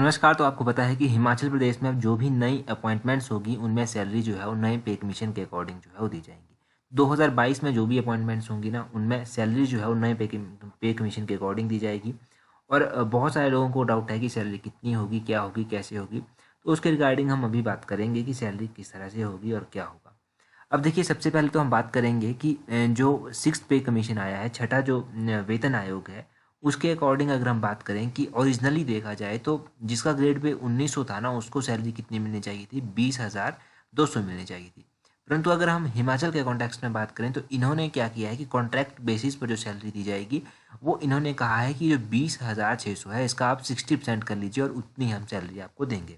नमस्कार। तो आपको पता है कि हिमाचल प्रदेश में अब जो भी नई अपॉइंटमेंट्स होगी उनमें सैलरी जो है वो नए पे कमीशन के अकॉर्डिंग जो है वो दी जाएंगी। 2022 में जो भी अपॉइंटमेंट्स होंगी ना उनमें सैलरी जो है वो नए पे कमीशन के अकॉर्डिंग दी जाएगी। और बहुत सारे लोगों को डाउट है कि सैलरी कितनी होगी, क्या होगी, कैसे होगी। तो उसके रिगार्डिंग हम अभी बात करेंगे कि सैलरी किस तरह से होगी और क्या होगा। अब देखिए, सबसे पहले तो हम बात करेंगे कि जो सिक्स्थ पे कमीशन आया है, छठा जो वेतन आयोग है, उसके अकॉर्डिंग अगर हम बात करें कि ओरिजिनली देखा जाए तो जिसका ग्रेड पे 1900 था ना, उसको सैलरी कितनी मिलनी चाहिए थी? 20,200 मिलनी चाहिए थी। परंतु अगर हम हिमाचल के कॉन्टेक्स्ट में बात करें तो इन्होंने क्या किया है कि कॉन्ट्रैक्ट बेसिस पर जो सैलरी दी जाएगी वो इन्होंने कहा है कि जो 20,600 है इसका आप 60% कर लीजिए और उतनी हम सैलरी आपको देंगे।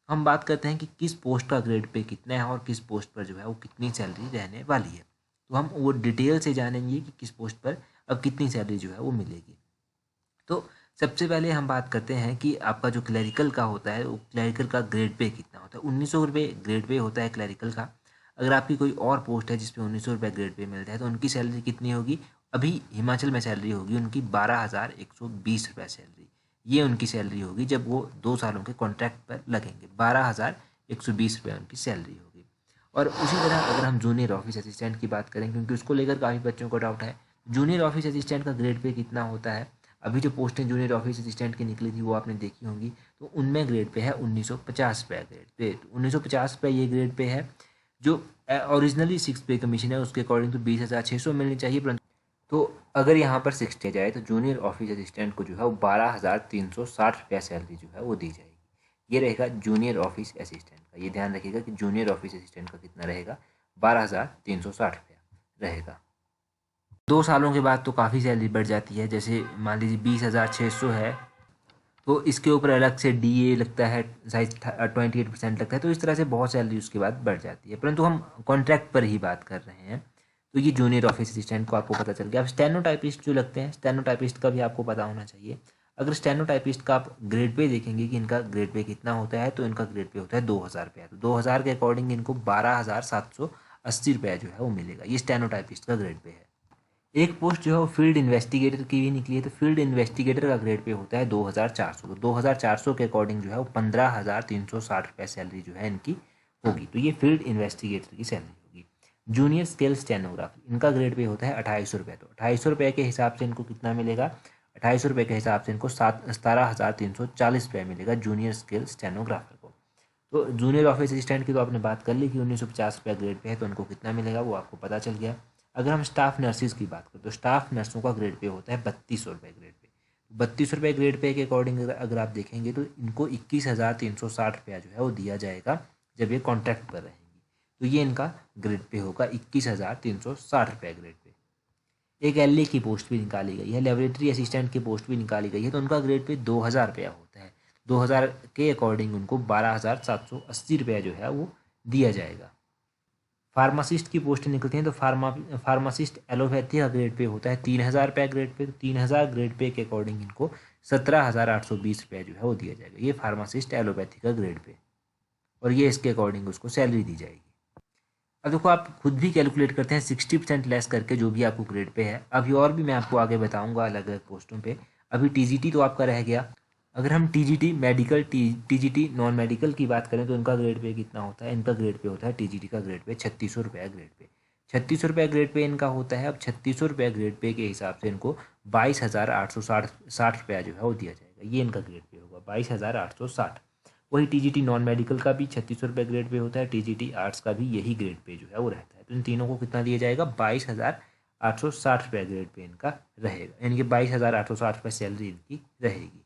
हम बात करते हैं कि किस पोस्ट का ग्रेड पे कितना है और किस पोस्ट पर जो है वो कितनी सैलरी रहने वाली है। तो हम वो डिटेल से जानेंगे कि किस पोस्ट पर अब कितनी सैलरी जो है वो मिलेगी। तो सबसे पहले हम बात करते हैं कि आपका जो क्लरिकल का होता है वो क्लरिकल का ग्रेड पे कितना होता है। 1900 रुपये ग्रेड पे होता है क्लरिकल का। अगर आपकी कोई और पोस्ट है जिसपे 1900 रुपये ग्रेड पे मिलता है तो उनकी सैलरी कितनी होगी? अभी हिमाचल में सैलरी होगी उनकी 12,120 रुपये सैलरी। ये उनकी सैलरी होगी जब वो 2 सालों के कॉन्ट्रैक्ट पर लगेंगे। 12,120 रुपये उनकी सैलरी होगी। और उसी तरह अगर हम जूनियर ऑफिस असिस्टेंट की बात करें, क्योंकि उसको लेकर काफ़ी बच्चों को डाउट है, जूनियर ऑफिस असिस्टेंट का ग्रेड पे कितना होता है। अभी जो पोस्टें जूनियर ऑफिस असिस्टेंट की निकली थी वो आपने देखी होंगी। तो उनमें ग्रेड पे है 1950 रुपये ग्रेड पे। तो 1950 रुपये ये ग्रेड पे है। जो ओरिजिनली सिक्स पे कमीशन है उसके अकॉर्डिंग तो 20,600 मिलनी चाहिए। परंतु तो अगर यहाँ पर 60 जाए तो जूनियर ऑफिस असिस्टेंट को जो है वो 12,360 रुपया सैलरी जो है वो दी जाएगी। ये रहेगा जूनियर ऑफिस असिस्टेंट का। ये ध्यान रखिएगा कि जूनियर ऑफिस असिस्टेंट का कितना रहेगा? 12,360 रुपया रहेगा। 2 सालों के बाद तो काफ़ी सैलरी बढ़ जाती है। जैसे मान लीजिए 20,600 है तो इसके ऊपर अलग से डीए लगता है, शायद 28% लगता है। तो इस तरह से बहुत सैलरी उसके बाद बढ़ जाती है। परंतु हम कॉन्ट्रैक्ट पर ही बात कर रहे हैं। तो ये जूनियर ऑफिस असिस्टेंट को आपको पता चल गया। अब स्टेनोटाइपिस्ट जो लगते हैं, स्टेनोटाइपिस्ट का भी आपको पता होना चाहिए। अगर स्टेनोटाइपिस्ट का आप ग्रेड पे देखेंगे कि इनका ग्रेड पे कितना होता है तो इनका ग्रेड पे होता है 2,000 रुपया। तो 2,000 के अकॉर्डिंग इनको 12,780 रुपया जो है वो मिलेगा। ये स्टेनोटाइपिस्ट का ग्रेड पे है। एक पोस्ट जो है वो फील्ड इन्वेस्टिगेटर की भी निकली है। तो फील्ड इन्वेस्टिगेटर का ग्रेड पे होता है 2,400। तो 2,400 के अकॉर्डिंग जो है वो 15,360 रुपये सैलरी जो है इनकी होगी। तो ये फील्ड इन्वेस्टिगेटर की सैलरी होगी। जूनियर स्केल स्टेनोग्राफी, इनका ग्रेड पे होता है 2,800 रुपये। तो 2,800 रुपये के हिसाब से इनको कितना मिलेगा? 2,800 रुपये के हिसाब से इनको 17,340 रुपये मिलेगा जूनियर स्केल स्टेनोग्राफर को। तो जूनियर ऑफिस असिस्टेंट की तो आपने बात कर ली कि 1950 रुपया ग्रेड पे है, तो उनको कितना मिलेगा वो आपको पता चल गया। अगर हम स्टाफ नर्सिस की बात करें तो स्टाफ नर्सों का ग्रेड पे होता है 3200 रुपये ग्रेड पे। 3200 रुपये ग्रेड पे के अकॉर्डिंग अगर आप देखेंगे तो इनको 21,360 रुपया जो है वो दिया जाएगा जब ये कॉन्ट्रैक्ट पर रहेंगी। तो ये इनका ग्रेड पे होगा 21,360 रुपये ग्रेड पे। एक एलए की पोस्ट भी निकाली गई है, लेबोरेटरी असिस्टेंट की पोस्ट भी निकाली गई है। तो उनका ग्रेड पे 2,000 रुपया होता है। 2,000 के अकॉर्डिंग उनको 12,780 रुपया जो है वो दिया जाएगा। फार्मासिस्ट की पोस्ट निकलती हैं तो फार्मासिस्ट एलोपैथी का ग्रेड पे होता है 3,000 रुपया ग्रेड पे। तो 3,000 ग्रेड पे के अकॉर्डिंग इनको 17,820 रुपया जो है वो दिया जाएगा। ये फार्मासिस्ट एलोपैथी का ग्रेड पे, और ये इसके अकॉर्डिंग उसको सैलरी दी जाएगी। अब देखो, आप खुद भी कैलकुलेट करते हैं 60% लेस करके जो भी आपको ग्रेड पे है। अभी और भी मैं आपको आगे बताऊंगा अलग अलग पोस्टों पे। अभी टीजीटी तो आपका रह गया। अगर हम TGT medical TGT non medical की बात करें तो इनका ग्रेड पे कितना होता है? इनका ग्रेड पे होता है टीजीटी का ग्रेड पे 3,600 रुपया ग्रेड पे। 3,600 रुपया ग्रेड पे इनका होता है। अब 3,600 रुपया ग्रेड पे के हिसाब से इनको 22,860 रुपया जो है वो दिया जाएगा। ये इनका ग्रेड पे होगा 22,860। वही टीजीटी नॉन मेडिकल का भी 3,600 रुपये ग्रेड पे होता है। टीजीटी आर्ट्स का भी यही ग्रेड पे जो है वो रहता है। तो इन तीनों को कितना दिया जाएगा? 22,860 रुपये ग्रेड पे इनका रहेगा, यानी कि 22,860 रुपये सैलरी इनकी रहेगी।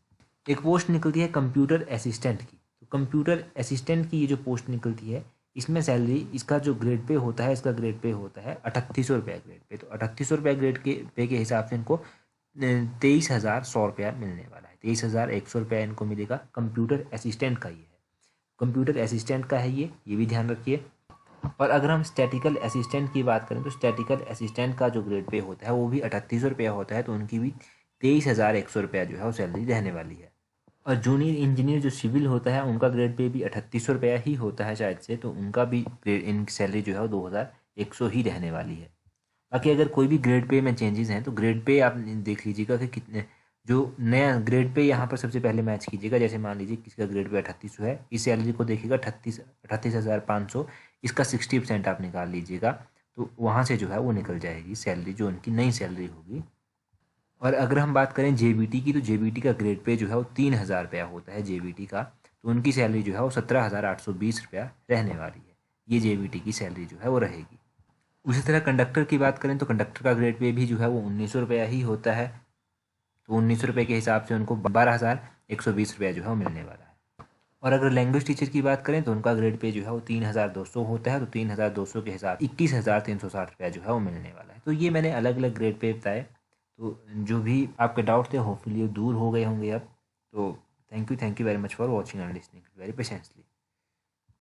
एक पोस्ट निकलती है कंप्यूटर असिस्टेंट की। तो कंप्यूटर असिस्टेंट की ये जो पोस्ट निकलती है इसमें सैलरी, इसका जो ग्रेड पे होता है, इसका ग्रेड पे होता है 3,800 रुपया ग्रेड पे। तो 3,800 रुपया ग्रेड के पे के हिसाब से इनको 23,100 रुपया मिलने वाला है। 23,100 रुपया इनको मिलेगा। कंप्यूटर असिस्टेंट का ये है, कंप्यूटर असिस्टेंट का है ये भी ध्यान रखिए। और अगर हम स्टैटिकल असिस्टेंट की बात करें तो स्टैटिकल असिस्टेंट का जो ग्रेड पे होता है वो भी 3,800 रुपया होता है। तो उनकी भी 23,100 रुपया जो है वो सैलरी रहने वाली है। और जूनियर इंजीनियर जो सिविल होता है उनका ग्रेड पे भी 3,800 रुपया ही होता है शायद से। तो उनका भी इन सैलरी जो है वो 2,100 ही रहने वाली है। बाकी अगर कोई भी ग्रेड पे में चेंजेस हैं तो ग्रेड पे आप देख लीजिएगा कि कितने जो नया ग्रेड पे यहाँ पर सबसे पहले मैच कीजिएगा। जैसे मान लीजिए किसी का ग्रेड पे 3800 है, इस सैलरी को देखिएगा 38,500, इसका 60% आप निकाल लीजिएगा, तो वहाँ से जो है वो निकल जाएगी सैलरी, जो उनकी नई सैलरी होगी। और अगर हम बात करें जेबीटी की, तो जेबीटी का ग्रेड पे जो है वो 3,000 रुपया होता है जेबीटी का, तो उनकी सैलरी जो है वो 17,820 रुपया रहने वाली है। ये जेबीटी की सैलरी जो है वो रहेगी। उसी तरह कंडक्टर की बात करें तो कंडक्टर का ग्रेड पे भी जो है वो 1,900 रुपया ही होता है, तो 1,900 रुपये के हिसाब से उनको 12,120 रुपया जो है वो मिलने वाला है। और अगर लैंग्वेज टीचर की बात करें तो उनका ग्रेड पे जो है वो 3,200 होता है, तो 3,200 के हिसाब 21,360 रुपया जो है वो मिलने वाला है। तो ये मैंने अलग अलग ग्रेड पे बताए, तो जो भी आपके डाउट थे होपफुली दूर हो गए होंगे अब। तो thank you very much for watching and listening very patiently.